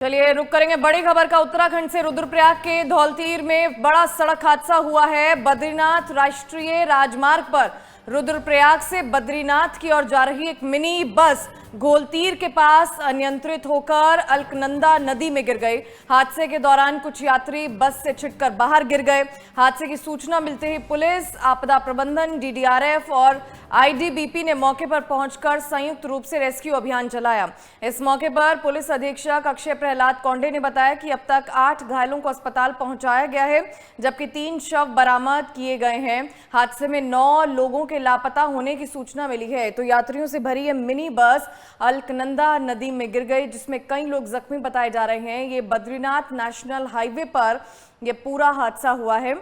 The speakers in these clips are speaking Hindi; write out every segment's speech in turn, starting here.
चलिए रुक करेंगे बड़ी खबर का। उत्तराखंड से रुद्रप्रयाग के धौलतीर में बड़ा सड़क हादसा हुआ है। बद्रीनाथ राष्ट्रीय राजमार्ग पर रुद्रप्रयाग से बद्रीनाथ की ओर जा रही एक मिनी बस घोलतीर के पास अनियंत्रित होकर अलकनंदा नदी में गिर गई। हादसे के दौरान कुछ यात्री बस से छिटकर बाहर गिर गए। हादसे की सूचना मिलते ही पुलिस, आपदा प्रबंधन, डीडीआरएफ और आईटीबीपी ने मौके पर पहुंचकर संयुक्त रूप से रेस्क्यू अभियान चलाया। इस मौके पर पुलिस अधीक्षक अक्षय प्रहलाद कौंडे ने बताया कि अब तक 8 घायलों को अस्पताल पहुंचाया गया है, जबकि 3 शव बरामद किए गए हैं। हादसे में 9 लोगों के लापता होने की सूचना मिली है। तो यात्रियों से भरी ये मिनी बस अलकनंदा नदी में गिर गई, जिसमें कई लोग जख्मी बताए जा रहे हैं। ये बद्रीनाथ नेशनल हाईवे पर यह पूरा हादसा हुआ है।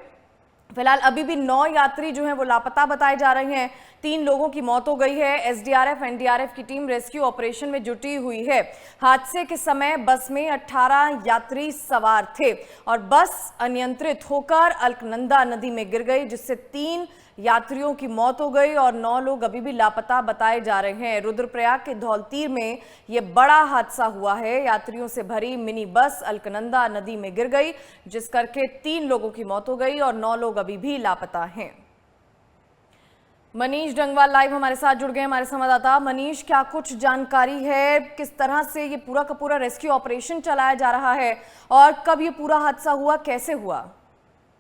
फिलहाल अभी भी 9 यात्री जो हैं वो लापता बताए जा रहे हैं। 3 लोगों की मौत हो गई है। एसडीआरएफ, एनडीआरएफ की टीम रेस्क्यू ऑपरेशन में जुटी हुई है। हादसे के समय बस में 18 यात्री सवार थे और बस अनियंत्रित होकर अलकनंदा नदी में गिर गई, जिससे 3 यात्रियों की मौत हो गई और 9 लोग अभी भी लापता बताए जा रहे हैं। रुद्रप्रयाग के धौलतीर में यह बड़ा हादसा हुआ है। यात्रियों से भरी मिनी बस अलकनंदा नदी में गिर गई, जिस करके 3 लोगों की मौत हो गई और 9 लोग अभी भी लापता हैं। मनीष डंगवाल लाइव हमारे साथ जुड़ गए, हमारे संवाददाता। मनीष, क्या कुछ जानकारी है, किस तरह से ये पूरा का पूरा रेस्क्यू ऑपरेशन चलाया जा रहा है और कब ये पूरा हादसा हुआ, कैसे हुआ?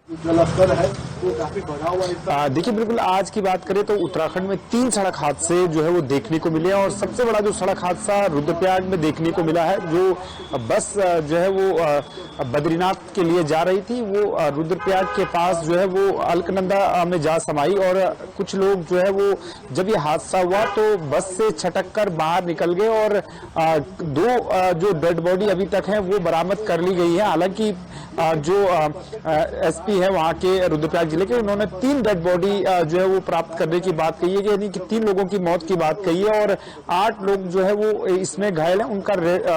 जलस्तर है वो काफी बढ़ा हुआ है। देखिए, बिल्कुल आज की बात करें तो उत्तराखंड में 3 सड़क हादसे जो है वो देखने को मिले हैं और सबसे बड़ा जो सड़क हादसा रुद्रप्रयाग में देखने को मिला है, जो बस जो है वो बद्रीनाथ के लिए जा रही थी, वो रुद्रप्रयाग के पास जो है वो अलकनंदा में जा समाई और कुछ लोग जो है वो जब ये हादसा हुआ तो बस से छटक कर बाहर निकल गए और 2 जो डेड बॉडी अभी तक है वो बरामद कर ली गई है। हालांकि जो एसपी है वहां के रुद्रप्रयाग जिले के, उन्होंने 3 डेड बॉडी जो है वो प्राप्त करने की बात कही है, यानी कि 3 लोगों की मौत की बात कही है और 8 लोग जो है वो इसमें घायल हैं। उनका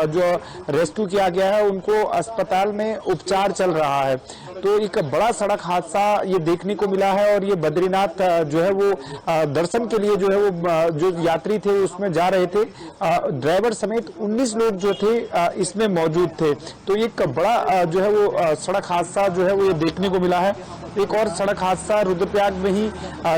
जो रेस्क्यू किया गया है, उनको अस्पताल में उपचार चल रहा है। तो एक बड़ा सड़क हादसा ये देखने को मिला है और ये बद्रीनाथ जो है वो दर्शन के लिए जो है वो जो यात्री थे उसमें जा रहे थे। ड्राइवर समेत 19 लोग जो थे इसमें मौजूद थे। तो एक बड़ा जो है वो सड़क हादसा जो है वो ये देखने को मिला है। एक और सड़क हादसा रुद्रप्रयाग में ही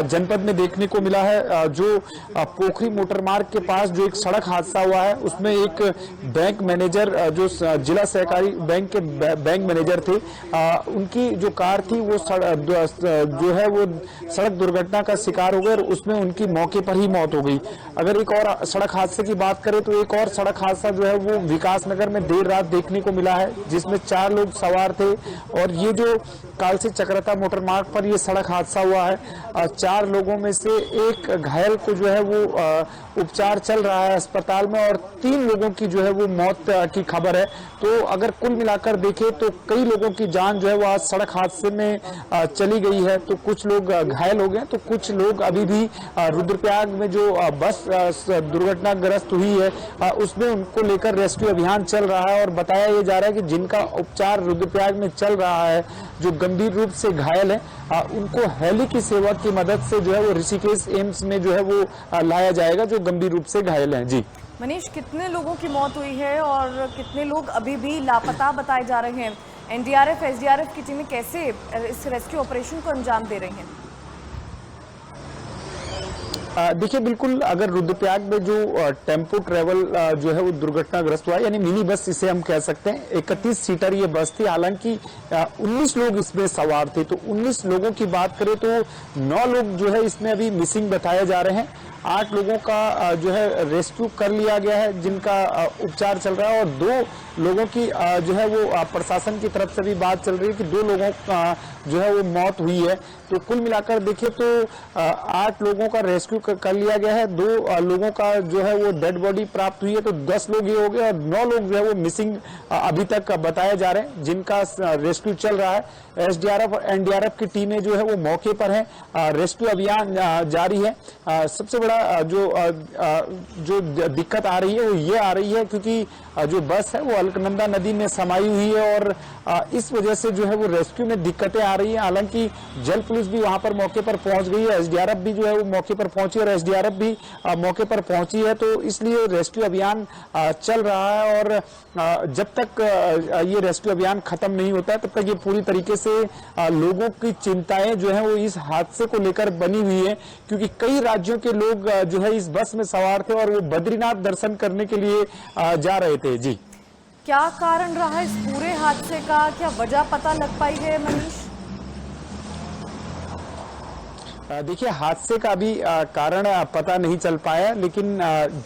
जनपद में देखने को मिला है, जो पोखरी मोटर मार्ग के पास जो एक सड़क हादसा हुआ है, उसमें एक बैंक मैनेजर जो जिला सहकारी बैंक के बैंक मैनेजर थे, उनकी जो कार थी वो जो है वो सड़क दुर्घटना का शिकार हो गए और उसमें उनकी मौके पर ही मौत हो गई। अगर एक और सड़क हादसे की बात करें तो एक और सड़क हादसा जो है वो विकासनगर में देर रात देखने को मिला है, जिसमें 4 लोग सवार थे और ये जो कालसी चक्रता मोटर मार्ग पर ये सड़क हादसा हुआ है। 4 लोगों में से एक घायल को जो है वो उपचार चल रहा है अस्पताल में और 3 लोगों की जो है वो मौत की खबर है। तो अगर कुल मिलाकर देखें तो कई लोगों की जान जो है वो आज सड़क हादसे में चली गई है। तो कुछ लोग घायल हो गए, तो कुछ लोग अभी भी रुद्रप्रयाग में जो बस दुर्घटनाग्रस्त हुई है उसमें उनको लेकर रेस्क्यू अभियान चल रहा है और बताया ये जा रहा है कि जिनका उपचार रुद्रप्रयाग में चल रहा है, जो गंभीर रूप से घायल है, उनको हेली की सेवा की मदद से जो है वो ऋषिकेश एम्स में जो है वो लाया जाएगा, जो गंभीर रूप से घायल हैं। जी मनीष, कितने लोगों की मौत हुई है और कितने लोग अभी भी लापता बताए जा रहे हैं? एनडीआरएफ, एसडीआरएफ की टीमें कैसे इस रेस्क्यू ऑपरेशन को अंजाम दे रही हैं? देखिए, बिल्कुल अगर रुद्रप्रयाग में जो टेम्पो ट्रेवल जो है वो दुर्घटनाग्रस्त हुआ, यानी मिनी बस इसे हम कह सकते हैं, 31 सीटर ये बस थी। हालांकि 19 लोग इसमें सवार थे। तो 19 लोगों की बात करें तो 9 लोग जो है इसमें अभी मिसिंग बताए जा रहे हैं। 8 लोगों का जो है रेस्क्यू कर लिया गया है, जिनका उपचार चल रहा है और 2 लोगों की जो है वो प्रशासन की तरफ से भी बात चल रही है कि 2 लोगों का जो है वो मौत हुई है। तो कुल मिलाकर देखिए तो 8 लोगों का रेस्क्यू कर लिया गया है, 2 लोगों का जो है वो डेड बॉडी प्राप्त हुई है, तो 10 लोग ये हो गए और 9 लोग जो है वो मिसिंग अभी तक बताए जा रहे हैं, जिनका रेस्क्यू चल रहा है। एसडीआरएफ और एनडीआरएफ की टीमें जो है वो मौके पर हैं, रेस्क्यू अभियान जारी है। सबसे बड़ा बड़ा जो दिक्कत आ रही है वो ये आ रही है क्योंकि जो बस है वो अलकनंदा नदी में समाई हुई है और इस वजह से जो है वो रेस्क्यू में दिक्कतें आ रही हैं। हालांकि जल पुलिस भी वहां पर मौके पर पहुंच गई है, एसडीआरएफ भी जो है वो मौके पर पहुंची और एसडीआरएफ भी मौके पर पहुंची है, तो इसलिए रेस्क्यू अभियान चल रहा है और जब तक ये रेस्क्यू अभियान खत्म नहीं होता है तब तक ये पूरी तरीके से लोगों की चिंताएं जो है वो इस हादसे को लेकर बनी हुई है, क्योंकि कई राज्यों के लोग जो है इस बस में सवार थे और वो बद्रीनाथ दर्शन करने के लिए जा रहे थे। जी, क्या कारण रहा इस पूरे हादसे का, क्या वजह पता लग पाई है मनीष? देखिए, हादसे का अभी कारण पता नहीं चल पाया, लेकिन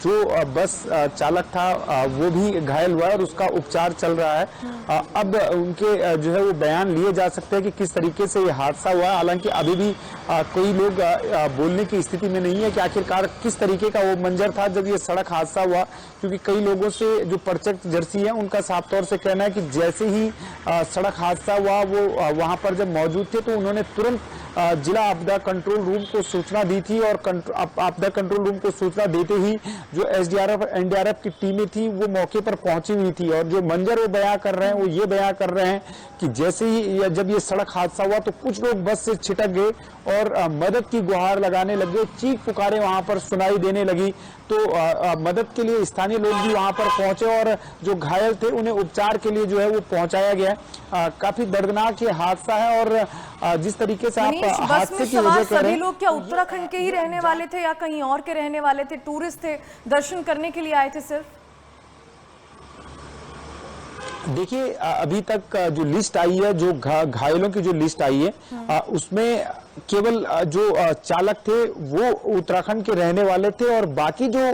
जो बस चालक था वो भी घायल हुआ है और उसका उपचार चल रहा है। अब उनके जो है वो बयान लिए जा सकते हैं कि किस तरीके से ये हादसा हुआ। हालांकि अभी भी कोई लोग बोलने की स्थिति में नहीं है कि आखिरकार किस तरीके का वो मंजर था जब ये सड़क हादसा हुआ, क्योंकि कई लोगों से जो प्रत्यक्षदर्शी है उनका साफ तौर से कहना है कि जैसे ही सड़क हादसा हुआ वो वहां पर जब मौजूद थे तो उन्होंने तुरंत जिला आपदा कंट्रोल रूम को सूचना दी थी और आपदा कंट्रोल रूम को सूचना देते ही जो एसडीआरएफ एनडीआरएफ की टीमें थी वो मौके पर पहुंची हुई थी। और जो मंजर वो बयां कर रहे हैं वो ये बयां कर रहे हैं कि जैसे ही जब ये सड़क हादसा हुआ तो कुछ लोग बस से छिटक गए और मदद की गुहार लगाने लग गए, चीख पुकारें वहां पर सुनाई देने लगी, तो मदद के लिए स्थानीय लोग भी वहां पर पहुंचे और जो घायल थे उन्हें उपचार के लिए जो है वो पहुंचाया गया। काफी दर्दनाक ये हादसा है और जिस तरीके से आप हादसे की वजह कर रहे हैं, सभी लोग क्या उत्तराखंड के ही रहने वाले थे या कहीं और के रहने वाले थे? टूरिस्ट थे, दर्शन करने के लिए आए थे सिर्फ? देखिए, अभी तक जो लिस्ट आई है, जो घायलों की जो लिस्ट आई है उसमें केवल जो चालक थे वो उत्तराखंड के रहने वाले थे और बाकी जो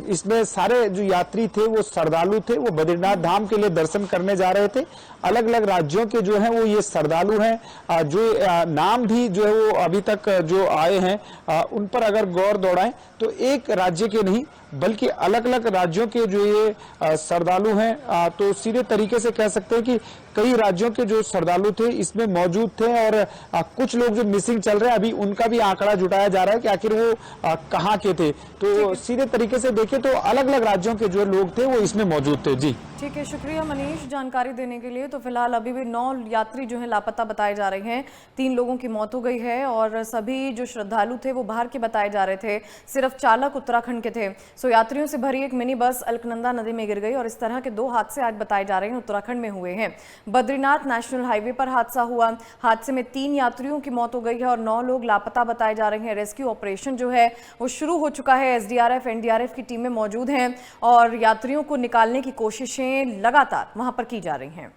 इसमें सारे जो यात्री थे वो श्रद्धालु थे, वो बद्रीनाथ धाम के लिए दर्शन करने जा रहे थे। अलग अलग राज्यों के जो हैं वो ये श्रद्धालु हैं, जो नाम भी जो है वो अभी तक जो आए हैं उन पर अगर गौर दौड़ाएं तो एक राज्य के नहीं बल्कि अलग अलग राज्यों के जो ये श्रद्धालु हैं, तो सीधे तरीके से कह सकते हैं कि कई राज्यों के जो श्रद्धालु थे इसमें मौजूद थे और कुछ लोग जो मिसिंग चल रहे हैं अभी उनका भी आंकड़ा जुटाया जा रहा है कि आखिर वो कहाँ के थे। तो सीधे तरीके से देखें तो अलग अलग राज्यों के जो लोग थे वो इसमें मौजूद थे। जी ठीक है, शुक्रिया मनीष जानकारी देने के लिए। तो फिलहाल अभी भी 9 यात्री जो हैं लापता बताए जा रहे हैं, 3 लोगों की मौत हो गई है और सभी जो श्रद्धालु थे वो बाहर के बताए जा रहे थे, सिर्फ चालक उत्तराखंड के थे। सो यात्रियों से भरी एक मिनी बस अलकनंदा नदी में गिर गई और इस तरह के 2 हादसे आज बताए जा रहे हैं उत्तराखंड में हुए हैं। बद्रीनाथ नेशनल हाईवे पर हादसा हुआ, हादसे में 3 यात्रियों की मौत हो गई है और 9 लोग लापता बताए जा रहे हैं। रेस्क्यू ऑपरेशन जो है वो शुरू हो चुका है, एसडीआरएफ एनडीआरएफ की टीमें मौजूद हैं और यात्रियों को निकालने की कोशिशें लगातार वहां पर की जा रही हैं।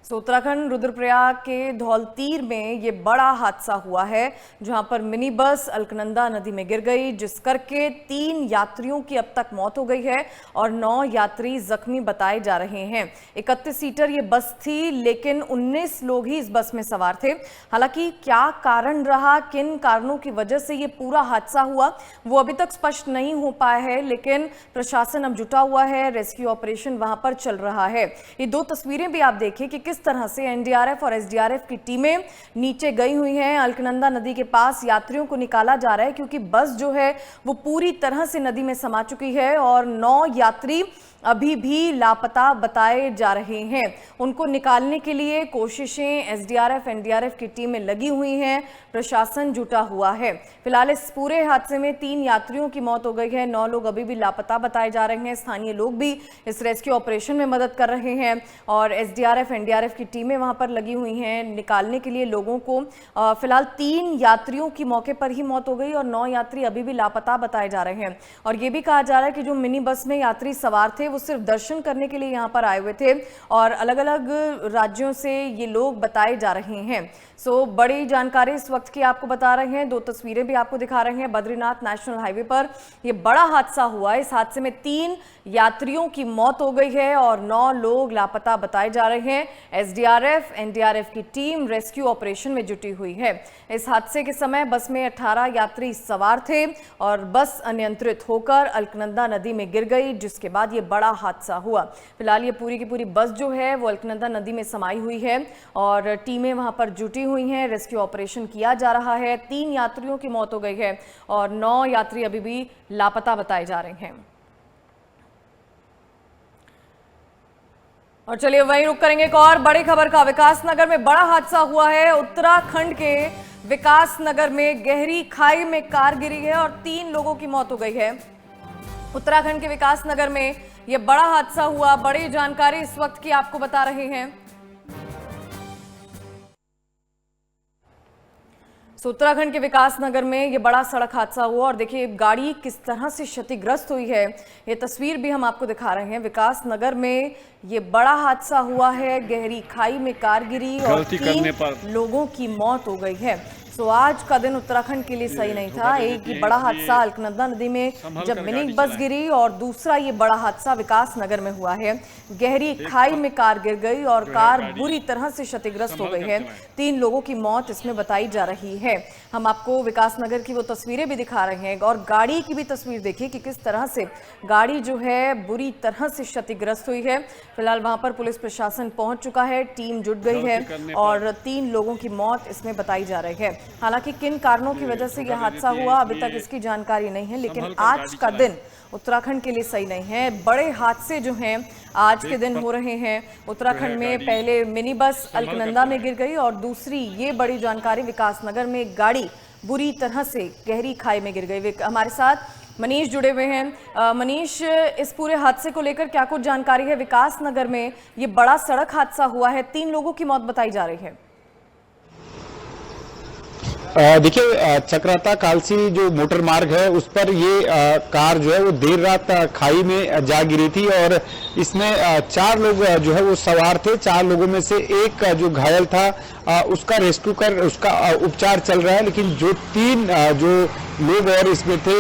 उत्तराखंड रुद्रप्रयाग के धौलतीर में ये बड़ा हादसा हुआ है जहां पर मिनी बस अलकनंदा नदी में गिर गई, जिस करके 3 यात्रियों की अब तक मौत हो गई है और 9 यात्री जख्मी बताए जा रहे हैं। 31 सीटर ये बस थी लेकिन 19 लोग ही इस बस में सवार थे। हालांकि क्या कारण रहा, किन कारणों की वजह से ये पूरा हादसा हुआ वो अभी तक स्पष्ट नहीं हो पाया है, लेकिन प्रशासन अब जुटा हुआ है, रेस्क्यू ऑपरेशन वहां पर चल रहा है। ये 2 तस्वीरें भी आप देखिए कि किस तरह से एनडीआरएफ और एसडीआरएफ की टीमें नीचे गई हुई हैं। अलकनंदा नदी के पास यात्रियों को निकाला जा रहा है क्योंकि बस जो है वो पूरी तरह से नदी में समा चुकी है और 9 यात्री अभी भी लापता बताए जा रहे हैं। उनको निकालने के लिए कोशिशें एसडीआरएफ एनडीआरएफ की टीमें लगी हुई हैं, प्रशासन जुटा हुआ है। फिलहाल इस पूरे हादसे में 3 यात्रियों की मौत हो गई है, 9 लोग अभी भी लापता बताए जा रहे हैं। स्थानीय लोग भी इस रेस्क्यू ऑपरेशन में मदद कर रहे हैं और एसडीआरएफ एनडीआरएफ की टीमें वहां पर लगी हुई हैं निकालने के लिए लोगों को। फिलहाल 3 यात्रियों की मौके पर ही मौत हो गई और 9 यात्री अभी भी लापता बताए जा रहे हैं। और ये भी कहा जा रहा है कि जो मिनी बस में यात्री सवार थे वो सिर्फ दर्शन करने के लिए यहाँ पर आए हुए थे और अलग अलग राज्यों से ये लोग बताए जा रहे हैं। सो बड़ी जानकारी इस वक्त की आपको बता रहे हैं, 2 तस्वीरें भी आपको दिखा रहे हैं। बद्रीनाथ नेशनल हाईवे पर यह बड़ा हादसा हुआ है। इस हादसे में 3 यात्रियों की मौत हो गई है और 9 लोग लापता बताए जा रहे हैं। एसडीआरएफ, एनडीआरएफ की टीम रेस्क्यू ऑपरेशन में जुटी हुई है। इस हादसे के समय बस में 18 यात्री सवार थे और बस अनियंत्रित होकर अलकनंदा नदी में गिर गई, जिसके बाद ये बड़ा हादसा हुआ। फिलहाल ये पूरी की पूरी बस जो है वो अलकनंदा नदी में समाई हुई है और टीमें वहां पर जुटी हुई हैं। रेस्क्यू ऑपरेशन किया जा रहा है। 3 यात्रियों की मौत हो गई है और 9 यात्री अभी भी लापता बताए जा रहे हैं। और चलिए वहीं रुक करेंगे एक और बड़ी खबर का। विकासनगर में बड़ा हादसा हुआ है। उत्तराखंड के विकासनगर में गहरी खाई में कार गिरी है और 3 लोगों की मौत हो गई है। उत्तराखंड के विकासनगर में यह बड़ा हादसा हुआ। बड़ी जानकारी इस वक्त की आपको बता रहे हैं। उत्तराखंड के विकासनगर में यह बड़ा सड़क हादसा हुआ और देखिए गाड़ी किस तरह से क्षतिग्रस्त हुई है, ये तस्वीर भी हम आपको दिखा रहे हैं। विकासनगर में ये बड़ा हादसा हुआ है। गहरी खाई में कार गिरी और 3 लोगों की मौत हो गई है। तो आज का दिन उत्तराखंड के लिए सही नहीं था। एक ही बड़ा हादसा अलकनंदा नदी में जब मिनी बस गिरी और दूसरा ये बड़ा हादसा विकासनगर में हुआ है। गहरी खाई में कार गिर गई और कार बुरी तरह से क्षतिग्रस्त हो गई है। 3 लोगों की मौत इसमें बताई जा रही है। हम आपको विकासनगर की वो तस्वीरें भी दिखा रहे हैं और गाड़ी की भी तस्वीर देखिए कि किस तरह से गाड़ी जो है बुरी तरह से क्षतिग्रस्त हुई है। फिलहाल वहां पर पुलिस प्रशासन पहुंच चुका है, टीम जुट गई है और 3 लोगों की मौत इसमें बताई जा रही है। हालांकि किन कारणों की वजह से यह हादसा हुआ अभी तक इसकी जानकारी नहीं है, लेकिन आज का दिन उत्तराखंड के लिए सही नहीं है। बड़े हादसे जो हैं आज के दिन हो रहे हैं। उत्तराखंड में पहले मिनी बस अलकनंदा में गिर गई और दूसरी ये बड़ी जानकारी विकासनगर में एक गाड़ी बुरी तरह से गहरी खाई में गिर गई। हमारे साथ मनीष जुड़े हुए हैं। मनीष, इस पूरे हादसे को लेकर क्या कुछ जानकारी है? विकासनगर में ये बड़ा सड़क हादसा हुआ है, 3 लोगों की मौत बताई जा रही है। देखिए, चक्राता कालसी जो मोटर मार्ग है उस पर ये कार जो है वो देर रात खाई में जा गिरी थी और इसमें 4 लोग जो है वो सवार थे। 4 लोगों में से एक जो घायल था उसका रेस्क्यू कर उसका उपचार चल रहा है, लेकिन जो 3 जो लोग और इसमें थे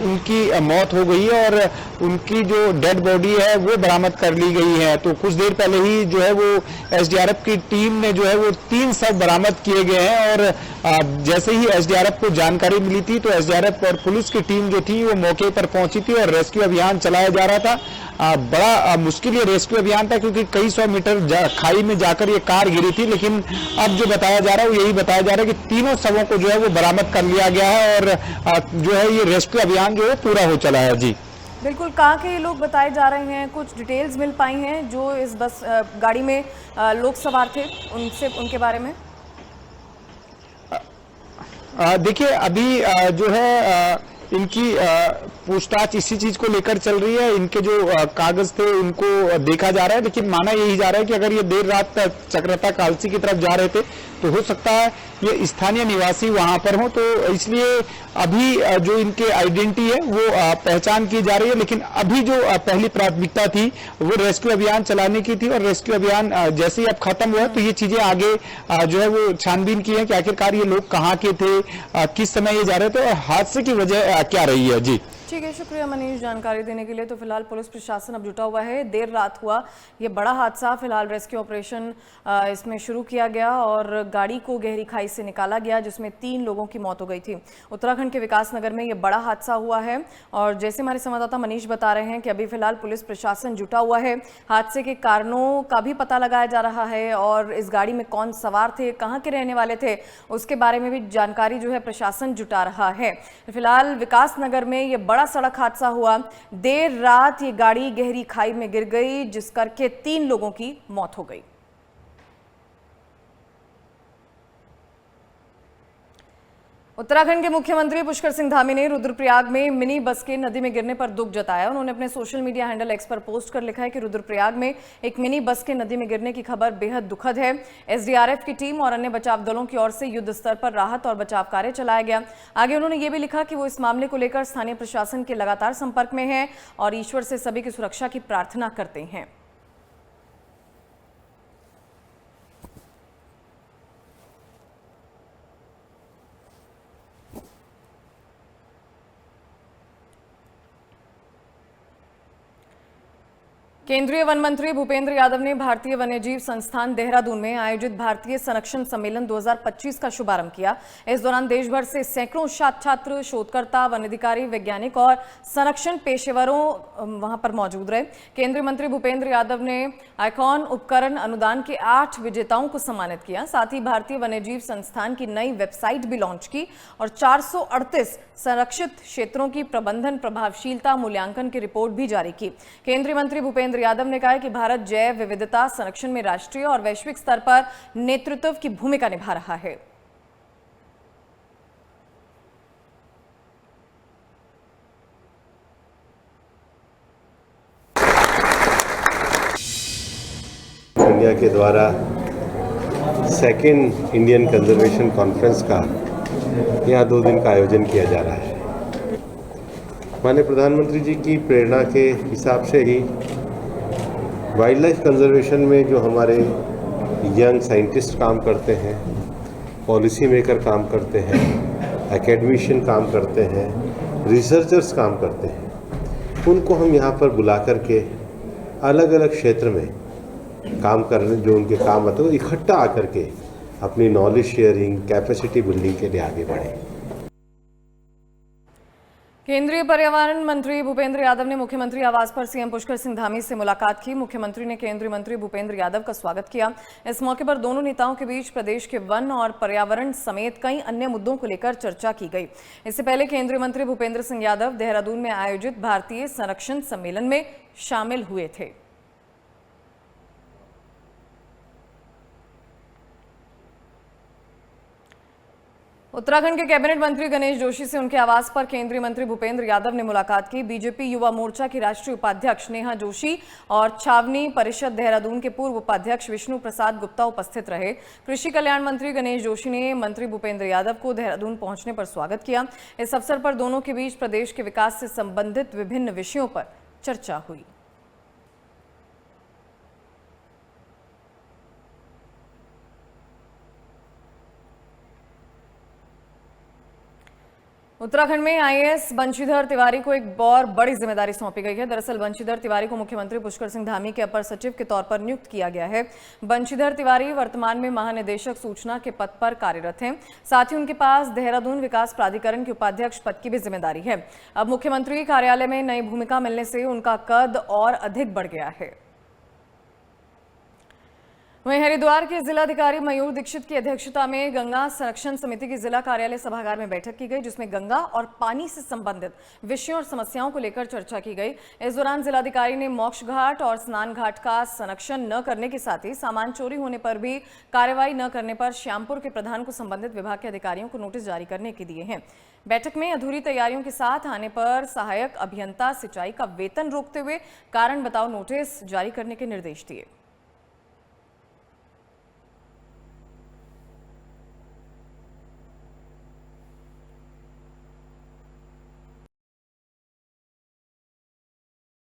उनकी मौत हो गई है और उनकी जो डेड बॉडी है वो बरामद कर ली गई है। तो कुछ देर पहले ही जो है वो एसडीआरएफ की टीम ने जो है वो 3 शव बरामद किए गए हैं और जैसे ही एसडीआरएफ को जानकारी मिली थी तो एसडीआरएफ और पुलिस की टीम जो थी वो मौके पर पहुंची थी और रेस्क्यू अभियान चलाया जा रहा था। बड़ा मुश्किल ये रेस्क्यू अभियान था क्योंकि कई 100 मीटर खाई में जाकर ये कार गिरी थी, लेकिन अब जो बताया जा रहा है वो यही बताया जा रहा है कि 3 शवों को जो है वो बरामद कर लिया गया है और जो है ये रेस्क्यू अभियान जो है पूरा हो चला है। जी बिल्कुल, कहाँ के ये लोग बताए जा रहे हैं? कुछ डिटेल्स मिल पाई हैं जो इस बस गाड़ी में लोग सवार थे उनसे, उनके बारे में? देखिए, अभी जो है इनकी पूछताछ इसी चीज को लेकर चल रही है। इनके जो कागज थे उनको देखा जा रहा है, लेकिन माना यही जा रहा है कि अगर ये देर रात चक्रता कालसी की तरफ जा रहे थे तो हो सकता है ये स्थानीय निवासी वहां पर हो, तो इसलिए अभी जो इनके आइडेंटिटी है वो पहचान की जा रही है। लेकिन अभी जो पहली प्राथमिकता थी वो रेस्क्यू अभियान चलाने की थी और रेस्क्यू अभियान जैसे ही अब खत्म हुआ तो ये चीजें आगे जो है वो छानबीन की है कि आखिरकार ये लोग कहाँ के थे, किस समय ये जा रहे थे और हादसे की वजह क्या रही है। जी ठीक है, शुक्रिया मनीष जानकारी देने के लिए। तो फिलहाल पुलिस प्रशासन अब जुटा हुआ है। देर रात हुआ ये बड़ा हादसा। फिलहाल रेस्क्यू ऑपरेशन इसमें शुरू किया गया और गाड़ी को गहरी खाई से निकाला गया जिसमें 3 लोगों की मौत हो गई थी। उत्तराखंड के विकासनगर में ये बड़ा हादसा हुआ है और जैसे हमारे संवाददाता मनीष बता रहे हैं कि अभी फिलहाल पुलिस प्रशासन जुटा हुआ है। हादसे के कारणों का भी पता लगाया जा रहा है और इस गाड़ी में कौन सवार थे, कहाँ के रहने वाले थे, उसके बारे में भी जानकारी जो है प्रशासन जुटा रहा है। फिलहाल विकासनगर में ये बड़ा सड़क हादसा हुआ। देर रात ये गाड़ी गहरी खाई में गिर गई जिस करके 3 लोगों की मौत हो गई। उत्तराखंड के मुख्यमंत्री पुष्कर सिंह धामी ने रुद्रप्रयाग में मिनी बस के नदी में गिरने पर दुख जताया। उन्होंने अपने सोशल मीडिया हैंडल एक्स पर पोस्ट कर लिखा है कि रुद्रप्रयाग में एक मिनी बस के नदी में गिरने की खबर बेहद दुखद है। एसडीआरएफ की टीम और अन्य बचाव दलों की ओर से युद्ध स्तर पर राहत और बचाव कार्य चलाया गया। आगे उन्होंने ये भी लिखा कि वो इस मामले को लेकर स्थानीय प्रशासन के लगातार संपर्क में है और ईश्वर से सभी की सुरक्षा की प्रार्थना करते हैं। केंद्रीय वन मंत्री भूपेंद्र यादव ने भारतीय वन्यजीव संस्थान देहरादून में आयोजित भारतीय संरक्षण सम्मेलन 2025 का शुभारंभ किया। इस दौरान देश भर से सैकड़ों छात्र, शोधकर्ता, वन अधिकारी, वैज्ञानिक और संरक्षण पेशेवरों वहां पर मौजूद रहे। केंद्रीय मंत्री भूपेंद्र यादव ने आइकॉन उपकरण अनुदान के 8 विजेताओं को सम्मानित किया। साथ ही भारतीय वन्यजीव संस्थान की नई वेबसाइट भी लॉन्च की और 438 संरक्षित क्षेत्रों की प्रबंधन प्रभावशीलता मूल्यांकन की रिपोर्ट भी जारी की। केंद्रीय मंत्री भूपेंद्र यादव ने कहा कि भारत जैव विविधता संरक्षण में राष्ट्रीय और वैश्विक स्तर पर नेतृत्व की भूमिका निभा रहा है। इंडिया के द्वारा सेकेंड इंडियन कंजर्वेशन कॉन्फ्रेंस का यहाँ 2 दिन का आयोजन किया जा रहा है। माननीय प्रधानमंत्री जी की प्रेरणा के हिसाब से ही वाइल्ड लाइफ कंजर्वेशन में जो हमारे यंग साइंटिस्ट काम करते हैं, पॉलिसी मेकर काम करते हैं, एकेडमिशियन काम करते हैं, रिसर्चर्स काम करते हैं, उनको हम यहाँ पर बुला करके अलग अलग क्षेत्र में काम करने जो उनके काम आते हैं इकट्ठा आकर के अपनी नॉलेज शेयरिंग, कैपेसिटी बिल्डिंग के लिए आगे बढ़े। केंद्रीय पर्यावरण मंत्री भूपेंद्र यादव ने मुख्यमंत्री आवास पर सीएम पुष्कर सिंह धामी से मुलाकात की। मुख्यमंत्री ने केंद्रीय मंत्री भूपेंद्र यादव का स्वागत किया। इस मौके पर दोनों नेताओं के बीच प्रदेश के वन और पर्यावरण समेत कई अन्य मुद्दों को लेकर चर्चा की गई। इससे पहले केंद्रीय मंत्री भूपेंद्र सिंह यादव देहरादून में आयोजित भारतीय संरक्षण सम्मेलन में शामिल हुए थे। उत्तराखंड के कैबिनेट मंत्री गणेश जोशी से उनके आवास पर केंद्रीय मंत्री भूपेंद्र यादव ने मुलाकात की। बीजेपी युवा मोर्चा की राष्ट्रीय उपाध्यक्ष नेहा जोशी और छावनी परिषद देहरादून के पूर्व उपाध्यक्ष विष्णु प्रसाद गुप्ता उपस्थित रहे। कृषि कल्याण मंत्री गणेश जोशी ने मंत्री भूपेंद्र यादव को देहरादून पहुंचने पर स्वागत किया। इस अवसर पर दोनों के बीच प्रदेश के विकास से संबंधित विभिन्न विषयों पर चर्चा हुई। उत्तराखंड में आईएएस बंशीधर तिवारी को एक और बड़ी जिम्मेदारी सौंपी गई है। दरअसल बंशीधर तिवारी को मुख्यमंत्री पुष्कर सिंह धामी के अपर सचिव के तौर पर नियुक्त किया गया है। बंशीधर तिवारी वर्तमान में महानिदेशक सूचना के पद पर कार्यरत हैं। साथ ही उनके पास देहरादून विकास प्राधिकरण के उपाध्यक्ष पद की भी जिम्मेदारी है। अब मुख्यमंत्री कार्यालय में नई भूमिका मिलने से उनका कद और अधिक बढ़ गया है। वहीं हरिद्वार के जिलाधिकारी मयूर दीक्षित की अध्यक्षता में गंगा संरक्षण समिति की जिला कार्यालय सभागार में बैठक की गई, जिसमें गंगा और पानी से संबंधित विषयों और समस्याओं को लेकर चर्चा की गई। इस दौरान जिलाधिकारी ने मोक्ष घाट और स्नान घाट का संरक्षण न करने के साथ ही सामान चोरी होने पर भी कार्रवाई न करने पर श्यामपुर के प्रधान को संबंधित विभाग के अधिकारियों को नोटिस जारी करने के दिए हैं। बैठक में अधूरी तैयारियों के साथ आने पर सहायक अभियंता सिंचाई का वेतन रोकते हुए कारण बताओ नोटिस जारी करने के निर्देश दिए।